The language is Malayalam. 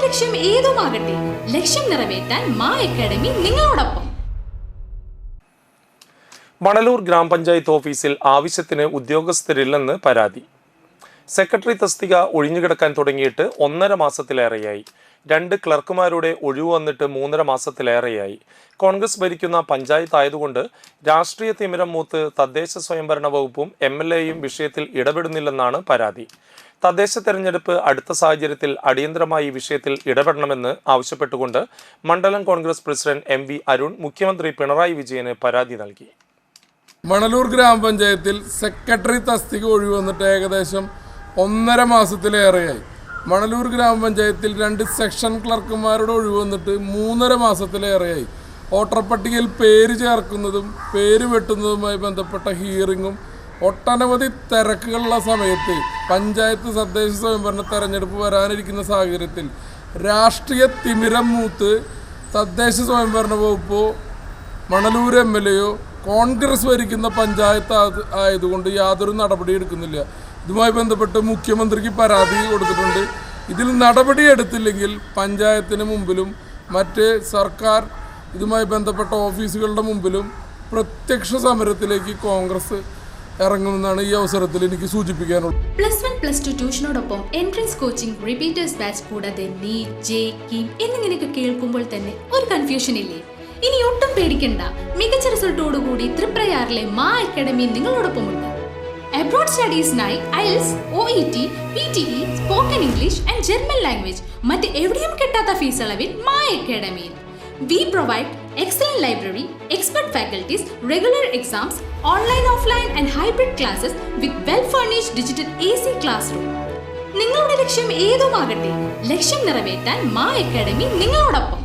ലക്ഷ്യം ഏതുമാകട്ടെ, ലക്ഷ്യം നിറവേറ്റാൻ മാ അക്കാഡമി നിങ്ങളോടൊപ്പം. മണലൂർ ഗ്രാമപഞ്ചായത്ത് ഓഫീസിൽ ആവശ്യത്തിന് ഉദ്യോഗസ്ഥരില്ലെന്ന് പരാതി. സെക്രട്ടറി തസ്തിക ഒഴിഞ്ഞുകിടക്കാൻ തുടങ്ങിയിട്ട് 1.5 മാസത്തിലേറെയായി. 2 ക്ലർക്കുമാരുടെ ഒഴിവ് വന്നിട്ട് 3.5 മാസത്തിലേറെയായി. കോൺഗ്രസ് ഭരിക്കുന്ന പഞ്ചായത്ത് ആയതുകൊണ്ട് രാഷ്ട്രീയ തിമിരം മൂത്ത് തദ്ദേശ സ്വയംഭരണ വകുപ്പും MLAയും വിഷയത്തിൽ ഇടപെടുന്നില്ലെന്നാണ് പരാതി. തദ്ദേശ തെരഞ്ഞെടുപ്പ് അടുത്ത സാഹചര്യത്തിൽ അടിയന്തരമായി ഈ വിഷയത്തിൽ ഇടപെടണമെന്ന് ആവശ്യപ്പെട്ടുകൊണ്ട് മണ്ഡലം കോൺഗ്രസ് പ്രസിഡന്റ് MV അരുൺ മുഖ്യമന്ത്രി പിണറായി വിജയന് പരാതി നൽകി. മണലൂർ ഗ്രാമപഞ്ചായത്തിൽ സെക്രട്ടറി തസ്തിക ഒഴിവ് വന്നിട്ട് ഏകദേശം 1.5 മാസത്തിലേറെയായി. മണലൂർ ഗ്രാമപഞ്ചായത്തിൽ 2 സെക്ഷൻ ക്ലർക്കുമാരുടെ ഒഴിവ് വന്നിട്ട് 3.5 മാസത്തിലേറെയായി. വോട്ടർ പട്ടികയിൽ പേര് ചേർക്കുന്നതും പേര് വെട്ടുന്നതുമായി ബന്ധപ്പെട്ട ഹിയറിങ്ങും ഒട്ടനവധി തിരക്കുകളുള്ള സമയത്ത് പഞ്ചായത്ത് തദ്ദേശ സ്വയംഭരണ തെരഞ്ഞെടുപ്പ് വരാനിരിക്കുന്ന സാഹചര്യത്തിൽ രാഷ്ട്രീയ തിമിരം മൂത്ത് തദ്ദേശ സ്വയംഭരണ വകുപ്പോ മണലൂർ MLAയോ കോൺഗ്രസ് ഭരിക്കുന്ന പഞ്ചായത്ത് ആയതുകൊണ്ട് യാതൊരു നടപടി എടുക്കുന്നില്ല. ഇതുമായി ബന്ധപ്പെട്ട് മുഖ്യമന്ത്രിക്ക് പരാതി കൊടുത്തിട്ടുണ്ട്. ഇതിൽ നടപടി എടുത്തില്ലെങ്കിൽ പഞ്ചായത്തിന് മുമ്പിലും മറ്റ് സർക്കാർ ഇതുമായി ബന്ധപ്പെട്ട ഓഫീസുകളുടെ മുമ്പിലും പ്രത്യക്ഷ സമരത്തിലേക്ക് കോൺഗ്രസ് ഇറങ്ങുമെന്നാണ് ഈ അവസരത്തിൽ എനിക്ക് സൂചിപ്പിക്കാനുള്ളത്. +1 +2 ട്യൂഷനോടൊപ്പം എൻട്രൻസ് കോച്ചിങ്, റിപ്പീറ്റേഴ്സ് ബാച്ച് കൂടാതെ നീറ്റ്, JEE എന്നിങ്ങനെയൊക്കെ കേൾക്കുമ്പോൾ തന്നെ ഒരു കൺഫ്യൂഷൻ ഇല്ലേ? ഇനി ഒട്ടും പേടിക്കണ്ട. മികച്ച റിസൾട്ടോടുകൂടി തൃപ്രയാറിലെ മാ അക്കാഡമി നിങ്ങളോടൊപ്പമുണ്ട്. അബ്രോഡ് സ്റ്റഡീസിനായി IELTS, OET, PTE, spoken English and German language മറ്റ് എവിടെയും കിട്ടാത്ത ഫീസ് അളവിൽ മാ അക്കാഡമിയിൽ. We provide excellent library, expert faculties, regular exams, online, offline and hybrid classes with well-furnished digital AC classroom. നിങ്ങളുടെ ലക്ഷ്യം ഏതുമാകട്ടെ, ലക്ഷ്യം നിറവേറ്റാൻ മാ അക്കാഡമി നിങ്ങളോടൊപ്പം.